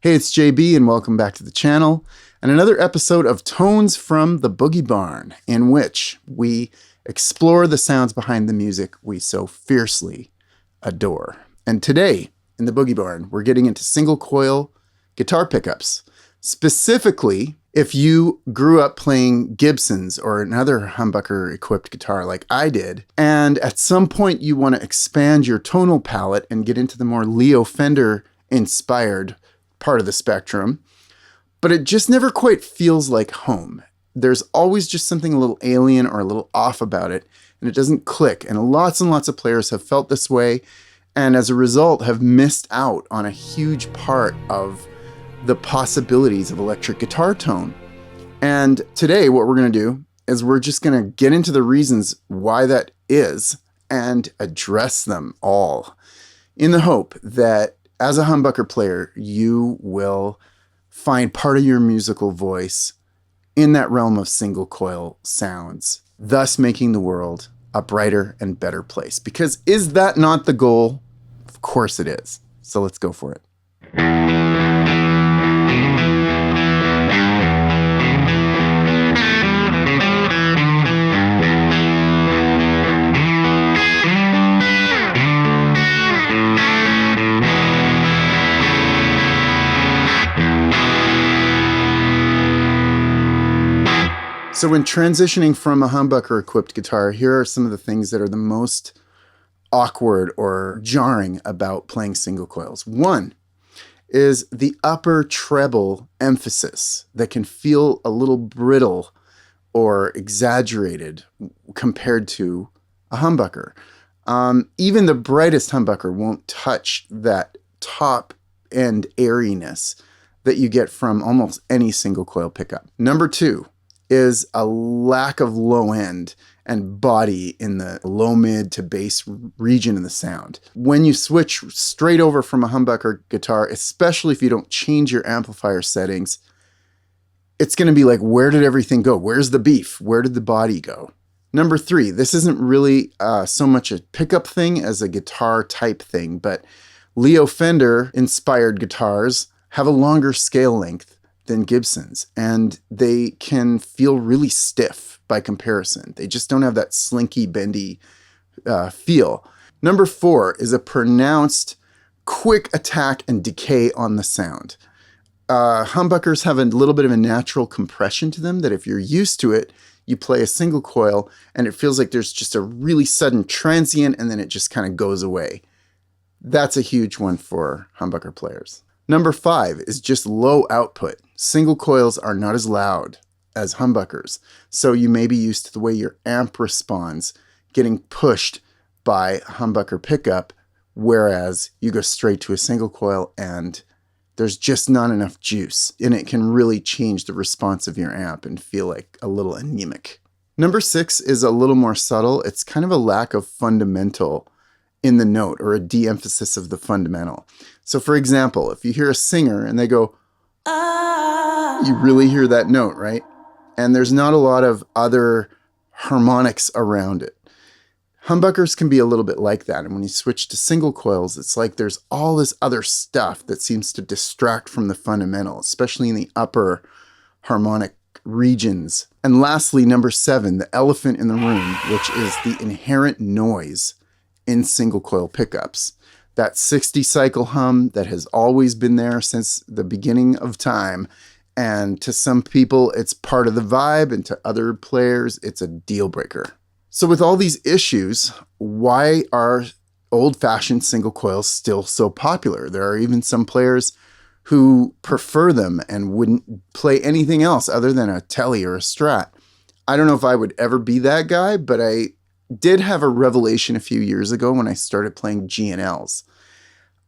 Hey, it's JB and welcome back to the channel and another episode of Tones from the Boogie Barn, in which we explore the sounds behind the music we so fiercely adore. And today in the Boogie Barn, we're getting into single coil guitar pickups. Specifically, if you grew up playing Gibsons or another humbucker equipped guitar like I did, and at some point you want to expand your tonal palette and get into the more Leo Fender-inspired part of the spectrum, but it just never quite feels like home. There's always just something a little alien or a little off about it, and it doesn't click. And lots of players have felt this way, and as a result have missed out on a huge part of the possibilities of electric guitar tone. And today what we're going to do is we're just going to get into the reasons why that is and address them all, in the hope that as a humbucker player, you will find part of your musical voice in that realm of single coil sounds, thus making the world a brighter and better place. Because is that not the goal? Of course it is. So let's go for it. So when transitioning from a humbucker equipped guitar, here are some of the things that are the most awkward or jarring about playing single coils. One is the upper treble emphasis that can feel a little brittle or exaggerated compared to a humbucker. Even the brightest humbucker won't touch that top end airiness that you get from almost any single coil pickup. Number two is a lack of low end and body in the low mid to bass region of the sound. When you switch straight over from a humbucker guitar, especially if you don't change your amplifier settings, it's going to be like, where did everything go? Where's the beef? Where did the body go? Number three, this isn't really so much a pickup thing as a guitar type thing, but Leo Fender-inspired guitars have a longer scale length than Gibsons, and they can feel really stiff by comparison. They just don't have that slinky, bendy feel. Number four is a pronounced quick attack and decay on the sound. Humbuckers have a little bit of a natural compression to them that if you're used to it, you play a single coil and it feels like there's just a really sudden transient and then it just kind of goes away. That's a huge one for humbucker players. Number five is just low output. Single coils are not as loud as humbuckers, so you may be used to the way your amp responds getting pushed by a humbucker pickup, whereas you go straight to a single coil and there's just not enough juice, and it can really change the response of your amp and feel like a little anemic. Number six is a little more subtle. It's kind of a lack of fundamental in the note, or a de-emphasis of the fundamental. So for example, if you hear a singer and they go, ah, you really hear that note, right? And there's not a lot of other harmonics around it. Humbuckers can be a little bit like that. And when you switch to single coils, it's like there's all this other stuff that seems to distract from the fundamental, especially in the upper harmonic regions. And lastly, number seven, the elephant in the room, which is the inherent noise in single coil pickups. That 60 cycle hum that has always been there since the beginning of time. And to some people, it's part of the vibe, and to other players, it's a deal breaker. So with all these issues, why are old-fashioned single coils still so popular? There are even some players who prefer them and wouldn't play anything else other than a Tele or a Strat. I don't know if I would ever be that guy, but I did have a revelation a few years ago when I started playing G&Ls.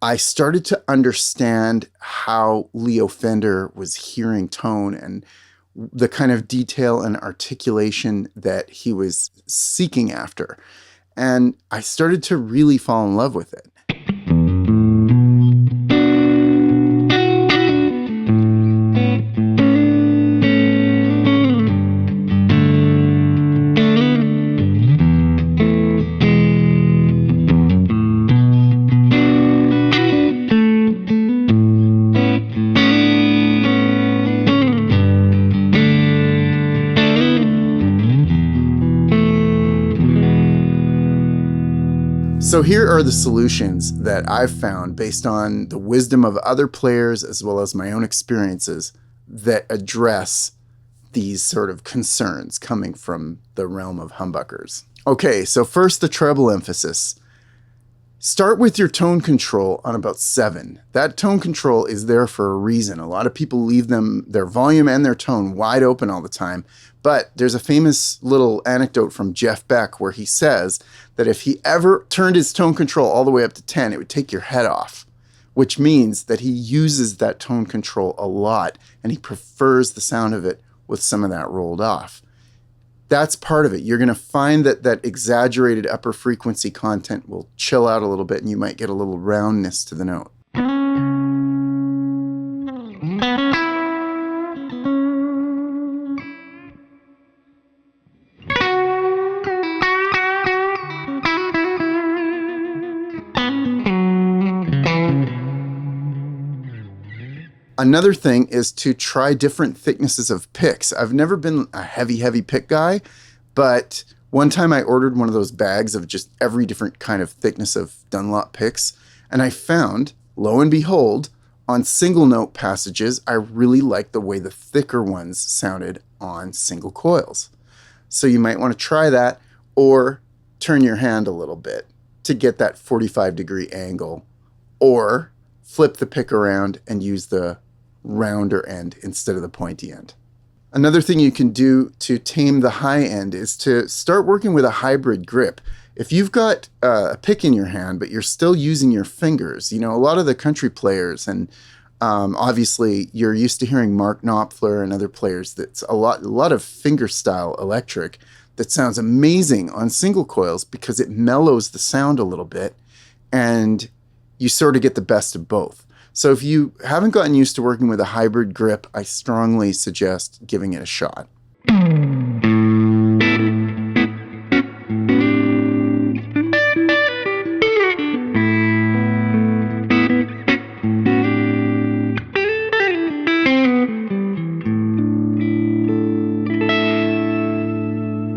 I started to understand how Leo Fender was hearing tone and the kind of detail and articulation that he was seeking after. And I started to really fall in love with it. So here are the solutions that I've found based on the wisdom of other players as well as my own experiences that address these sort of concerns coming from the realm of humbuckers. Okay, so first the treble emphasis. Start with your tone control on about 7. That tone control is there for a reason. A lot of people leave their volume and their tone wide open all the time. But there's a famous little anecdote from Jeff Beck where he says that if he ever turned his tone control all the way up to 10, it would take your head off, which means that he uses that tone control a lot and he prefers the sound of it with some of that rolled off. That's part of it. You're going to find that that exaggerated upper frequency content will chill out a little bit and you might get a little roundness to the note. Another thing is to try different thicknesses of picks. I've never been a heavy pick guy, but one time I ordered one of those bags of just every different kind of thickness of Dunlop picks, and I found, lo and behold, on single note passages, I really liked the way the thicker ones sounded on single coils. So you might want to try that, or turn your hand a little bit to get that 45-degree angle, or flip the pick around and use the rounder end instead of the pointy end. Another thing you can do to tame the high end is to start working with a hybrid grip. If you've got a pick in your hand, but you're still using your fingers, you know, a lot of the country players, and obviously you're used to hearing Mark Knopfler and other players, that's a lot of finger style electric that sounds amazing on single coils because it mellows the sound a little bit and you sort of get the best of both. So if you haven't gotten used to working with a hybrid grip, I strongly suggest giving it a shot.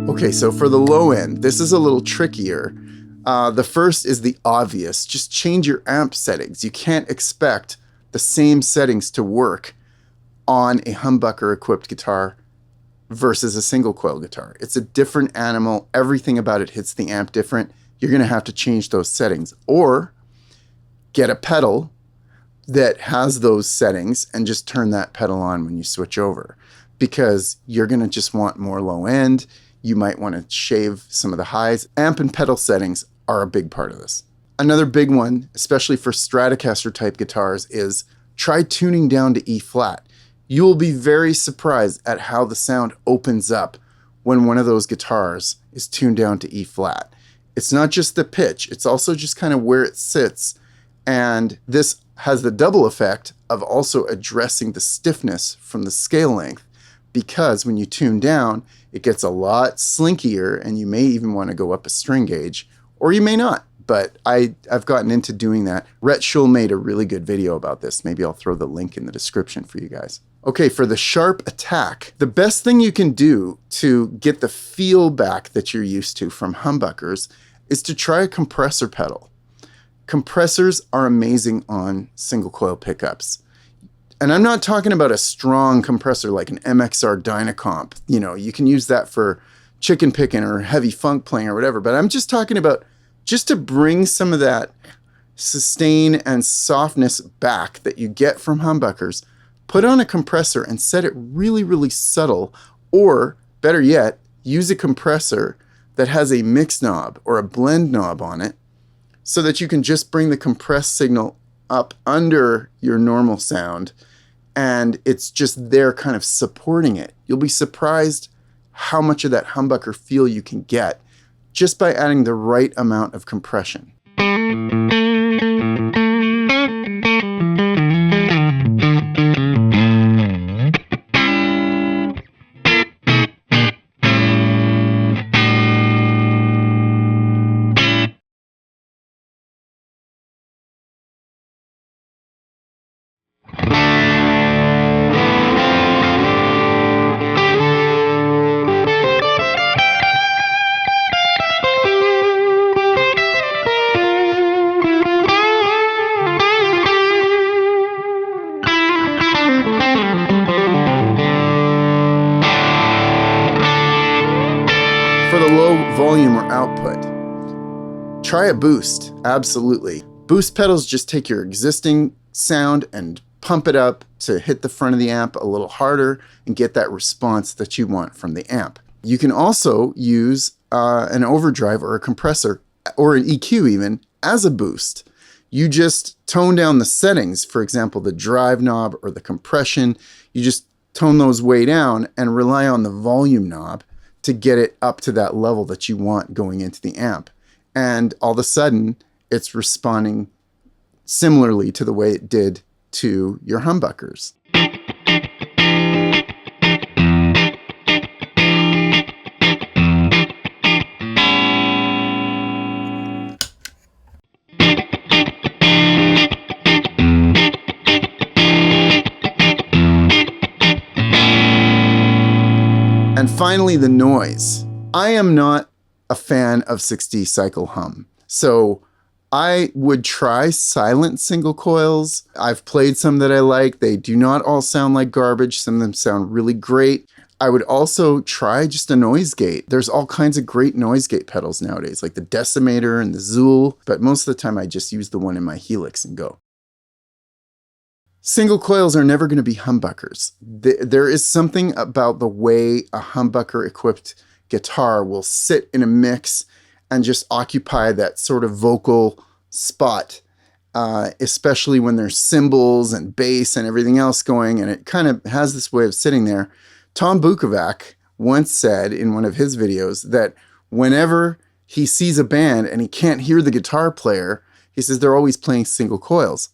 Okay, so for the low end, this is a little trickier. The first is the obvious. Just change your amp settings. You can't expect the same settings to work on a humbucker equipped guitar versus a single coil guitar. It's a different animal. Everything about it hits the amp different. You're going to have to change those settings, or get a pedal that has those settings and just turn that pedal on when you switch over, because you're going to just want more low end. You might want to shave some of the highs. Amp and pedal settings are a big part of this. Another big one, especially for Stratocaster type guitars, is try tuning down to E flat. You will be very surprised at how the sound opens up when one of those guitars is tuned down to E flat. It's not just the pitch, it's also just kind of where it sits. And this has the double effect of also addressing the stiffness from the scale length, because when you tune down, it gets a lot slinkier and you may even want to go up a string gauge, or you may not, but I've gotten into doing that. Rhett Shull made a really good video about this. Maybe I'll throw the link in the description for you guys. Okay, for the sharp attack, the best thing you can do to get the feel back that you're used to from humbuckers is to try a compressor pedal. Compressors are amazing on single coil pickups. And I'm not talking about a strong compressor like an MXR Dynacomp. You know, you can use that for chicken picking or heavy funk playing or whatever, but I'm just talking about just to bring some of that sustain and softness back that you get from humbuckers. Put on a compressor and set it really, really subtle, or better yet, use a compressor that has a mix knob or a blend knob on it so that you can just bring the compressed signal up under your normal sound and it's just there kind of supporting it. You'll be surprised how much of that humbucker feel you can get just by adding the right amount of compression. For the low volume or output, try a boost, absolutely. Boost pedals just take your existing sound and pump it up to hit the front of the amp a little harder and get that response that you want from the amp. You can also use an overdrive or a compressor or an EQ even as a boost. You just tone down the settings, for example, the drive knob or the compression. You just tone those way down and rely on the volume knob to get it up to that level that you want going into the amp. And all of a sudden, it's responding similarly to the way it did to your humbuckers. And finally, the noise. I am not a fan of 60 cycle hum. So I would try silent single coils. I've played some that I like. They do not all sound like garbage. Some of them sound really great. I would also try just a noise gate. There's all kinds of great noise gate pedals nowadays, like the Decimator and the Zool, but most of the time I just use the one in my Helix and go. Single coils are never going to be humbuckers. There is something about the way a humbucker-equipped guitar will sit in a mix and just occupy that sort of vocal spot, especially when there's cymbals and bass and everything else going, and it kind of has this way of sitting there. Tom Bukovac once said in one of his videos that whenever he sees a band and he can't hear the guitar player, he says they're always playing single coils.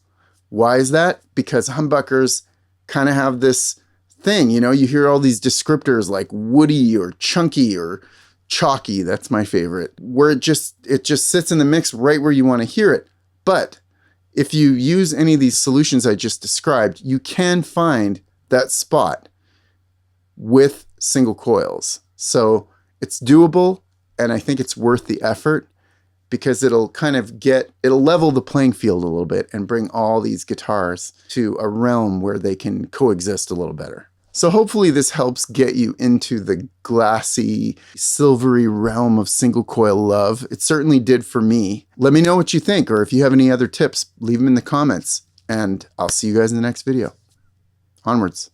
Why is that? Because humbuckers kind of have this thing, you know, you hear all these descriptors like woody or chunky or chalky, that's my favorite, where it just sits in the mix right where you want to hear it. But if you use any of these solutions I just described, you can find that spot with single coils. So it's doable, and I think it's worth the effort, because it'll level the playing field a little bit and bring all these guitars to a realm where they can coexist a little better. So hopefully this helps get you into the glassy, silvery realm of single coil love. It certainly did for me. Let me know what you think, or if you have any other tips, leave them in the comments, and I'll see you guys in the next video. Onwards.